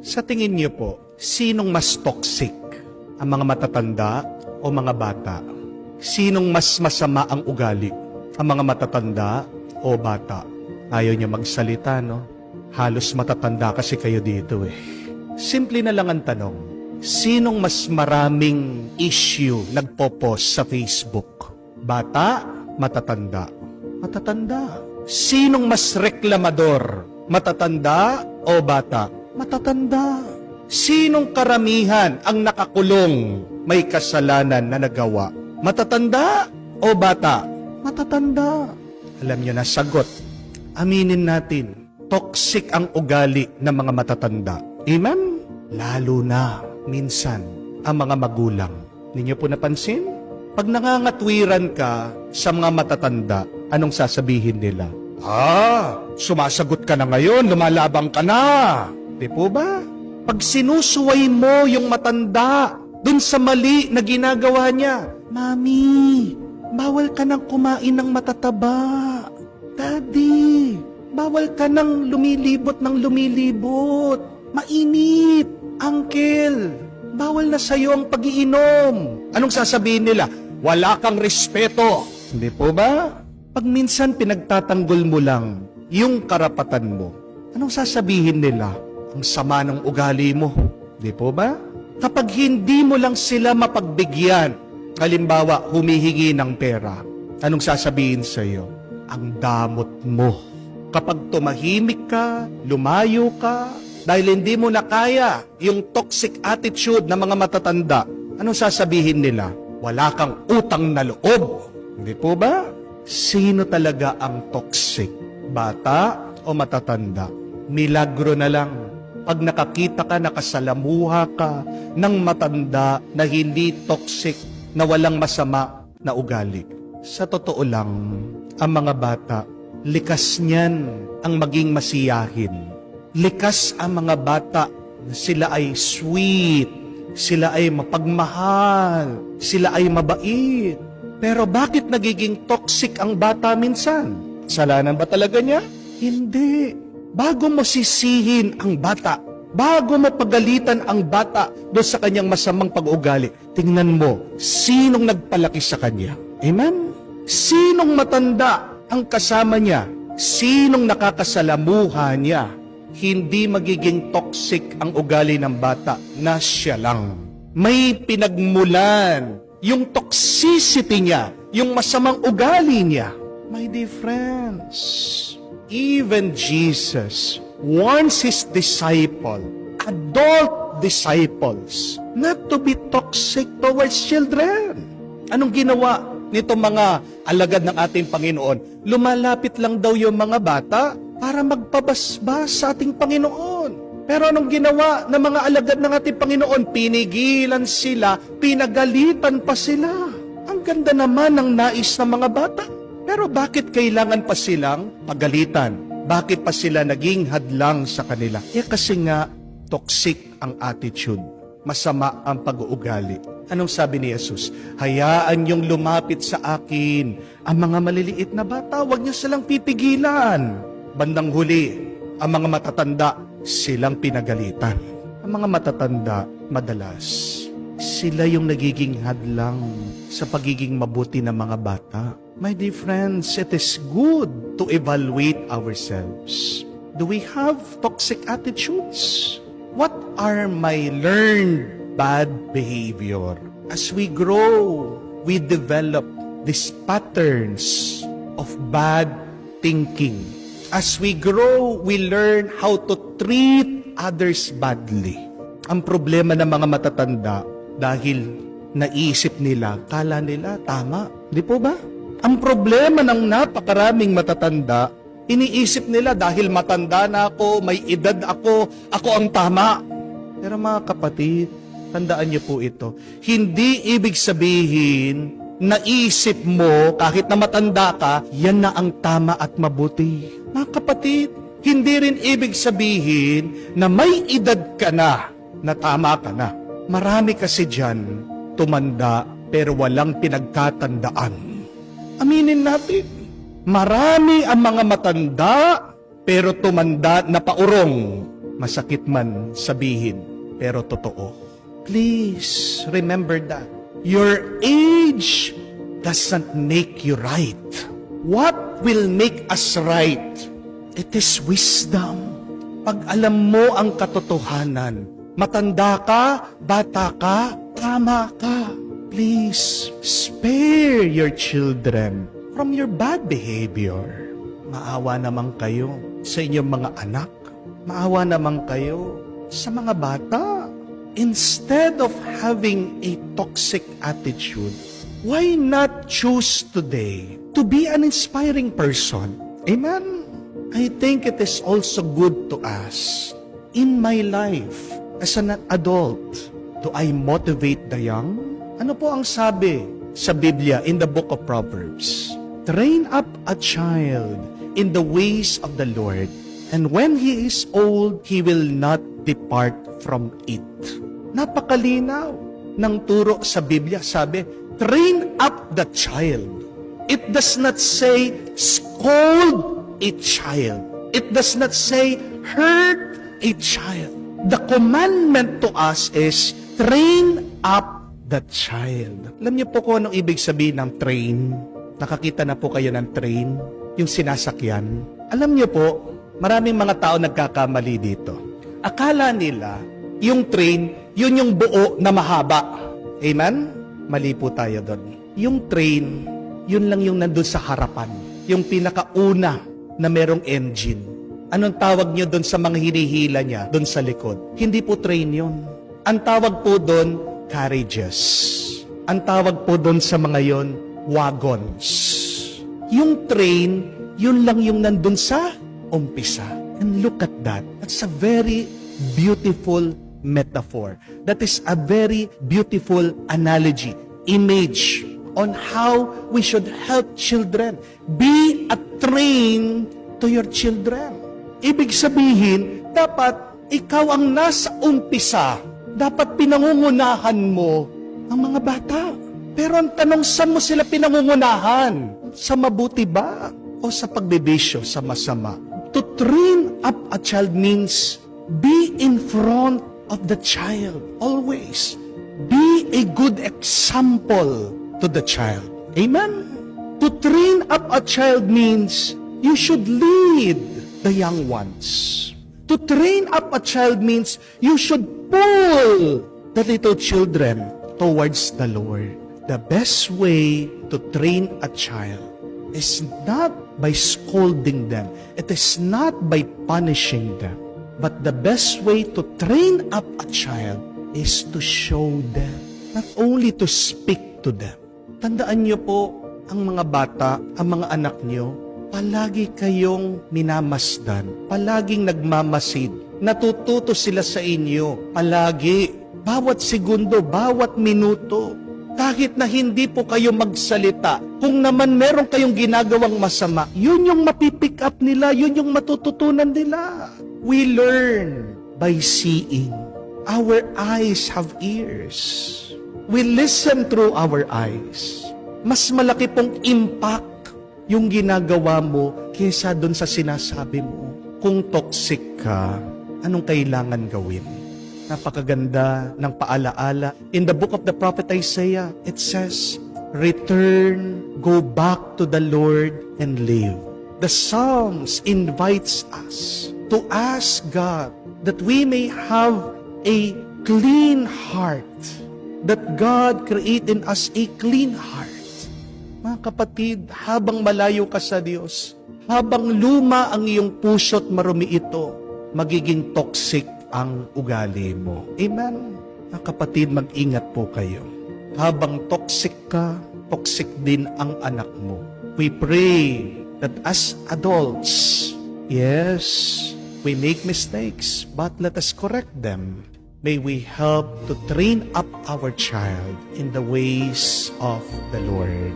Sa tingin niyo po, sinong mas toxic? Ang mga matatanda o mga bata? Sinong mas masama ang ugali? Ang mga matatanda o bata? Ayaw niyo magsalita, no? Halos matatanda kasi kayo dito eh. Simple na lang ang tanong, sinong mas maraming issue nagpo-post sa Facebook? Bata, matatanda? Matatanda. Sinong mas reklamador? Matatanda o bata? Matatanda. Sinong karamihan ang nakakulong may kasalanan na nagawa? Matatanda o bata? Matatanda. Alam niyo na sagot. Aminin natin, toxic ang ugali ng mga matatanda. Amen? Lalo na, minsan, ang mga magulang. Ninyo po napansin? Pag nangangatwiran ka sa mga matatanda, anong sasabihin nila? Sumasagot ka na ngayon, lumalabang ka na. Di po ba? Pag sinusuway mo yung matanda dun sa mali na ginagawa niya, Mami, bawal ka nang kumain ng matataba. Daddy, bawal ka nang lumilibot ng lumilibot. Mainit. Uncle, bawal na sa'yo ang pag-iinom. Anong sasabihin nila? Wala kang respeto. Hindi po ba? Pag minsan pinagtatanggol mo lang yung karapatan mo, anong sasabihin nila? Ang sama ng ugali mo. Di po ba? Kapag hindi mo lang sila mapagbigyan, halimbawa, humihingi ng pera, anong sasabihin sa iyo? Ang damot mo. Kapag tumahimik ka, lumayo ka, dahil hindi mo na kaya yung toxic attitude ng mga matatanda, anong sasabihin nila? Wala kang utang na loob. Hindi po ba? Sino talaga ang toxic? Bata o matatanda? Milagro na lang pag nakakita ka, nakasalamuha ka ng matanda na hindi toxic, na walang masama na ugali. Sa totoo lang, ang mga bata, likas niyan ang maging masiyahin. Likas ang mga bata, sila ay sweet, sila ay mapagmahal, sila ay mabait. Pero bakit nagiging toxic ang bata minsan? Kasalanan ba talaga niya? Hindi. Bago mo sisihin ang bata, bago mo pagalitan ang bata doon sa kanyang masamang pag-ugali, tingnan mo, sinong nagpalaki sa kanya? Amen? Sinong matanda ang kasama niya? Sinong nakakasalamuha niya? Hindi magiging toxic ang ugali ng bata na siya lang. May pinagmulan yung toxicity niya, yung masamang ugali niya. My dear friends, even Jesus warns His adult disciples, not to be toxic towards children. Anong ginawa nito mga alagad ng ating Panginoon? Lumalapit lang daw yung mga bata para magpabasbas sa ating Panginoon. Pero anong ginawa ng mga alagad ng ating Panginoon? Pinigilan sila, pinagalitan pa sila. Ang ganda naman ng nais ng mga bata. Pero bakit kailangan pa silang pagalitan? Bakit pa sila naging hadlang sa kanila? Kasi nga, toxic ang attitude. Masama ang pag-uugali. Anong sabi ni Jesus? Hayaan niyong lumapit sa akin ang mga maliliit na bata. Huwag niyo silang pipigilan. Bandang huli, ang mga matatanda, silang pinagalitan. Ang mga matatanda, madalas, sila yung nagiging hadlang sa pagiging mabuti ng mga bata. My dear friends, it is good to evaluate ourselves. Do we have toxic attitudes? What are my learned bad behavior? As we grow, we develop these patterns of bad thinking. As we grow, we learn how to treat others badly. Ang problema ng mga matatanda, dahil naisip nila, kala nila tama. Di po ba? Ang problema ng napakaraming matatanda, iniisip nila dahil matanda na ako, may edad ako ang tama. Pero mga kapatid, tandaan niyo po ito, hindi ibig sabihin, naisip mo, kahit na matanda ka, yan na ang tama at mabuti. Mga kapatid, hindi rin ibig sabihin na may edad ka na tama ka na. Marami kasi dyan, tumanda, pero walang pinagkatandaan. Aminin natin, marami ang mga matanda, pero tumanda na paurong. Masakit man sabihin, pero totoo. Please remember that. Your age doesn't make you right. What will make us right? It is wisdom. Pag alam mo ang katotohanan, matanda ka, bata ka, tama ka. Please, spare your children from your bad behavior. Maawa naman kayo sa inyong mga anak. Maawa naman kayo sa mga bata. Instead of having a toxic attitude, why not choose today to be an inspiring person? Amen? I think it is also good to us. In my life, as an adult, do I motivate the young? Ano po ang sabi sa Biblia in the book of Proverbs? Train up a child in the ways of the Lord, and when he is old, he will not depart from it. Napakalinaw ng turo sa Biblia. Sabi, train up the child. It does not say, scold a child. It does not say, hurt a child. The commandment to us is, train up the child. Alam niyo po kung anong ibig sabihin ng train? Nakakita na po kayo ng train? Yung sinasakyan? Alam niyo po, maraming mga tao nagkakamali dito. Akala nila, yung train, yun yung buo na mahaba. Amen? Mali po tayo doon. Yung train, yun lang yung nandun sa harapan. Yung pinakauna na merong engine. Anong tawag nyo doon sa mga hinihila niya, doon sa likod? Hindi po train yun. Ang tawag po doon, carriages. Ang tawag po doon sa mga yon, wagons. Yung train, yun lang yung nandun sa umpisa. And look at that. That's a very beautiful metaphor. That is a very beautiful analogy, image on how we should help children. Be a train to your children. Ibig sabihin, dapat ikaw ang nasa umpisa. Dapat pinangungunahan mo ang mga bata. Pero ang tanong, saan mo sila pinangungunahan? Sa mabuti ba? O sa pagbibisyo, sa masama? To train up a child means be in front of the child. Always. Be a good example to the child. Amen? To train up a child means you should lead the young ones. To train up a child means you should pull the little children towards the Lord. The best way to train a child is not by scolding them. It is not by punishing them. But the best way to train up a child is to show them, not only to speak to them. Tandaan niyo po, ang mga bata, ang mga anak niyo, palagi kayong minamasdan, palaging nagmamasid, natututo sila sa inyo, palagi, bawat segundo, bawat minuto. Kahit na hindi po kayo magsalita, kung naman meron kayong ginagawang masama, yun yung mapipick up nila, yun yung matututunan nila. We learn by seeing. Our eyes have ears. We listen through our eyes. Mas malaki pong impact yung ginagawa mo kaysa dun sa sinasabi mo. Kung toxic ka, anong kailangan gawin? Napakaganda ng paalaala. In the book of the prophet Isaiah, it says, return, go back to the Lord and live. The Psalms invites us to ask God that we may have a clean heart, that God create in us a clean heart. Mga kapatid, habang malayo ka sa Diyos, habang luma ang iyong puso't marumi ito, magiging toxic ang ugali mo. Amen? Mga kapatid, mag-ingat po kayo. Habang toxic ka, toxic din ang anak mo. We pray that as adults, yes, we make mistakes, but let us correct them. May we help to train up our child in the ways of the Lord.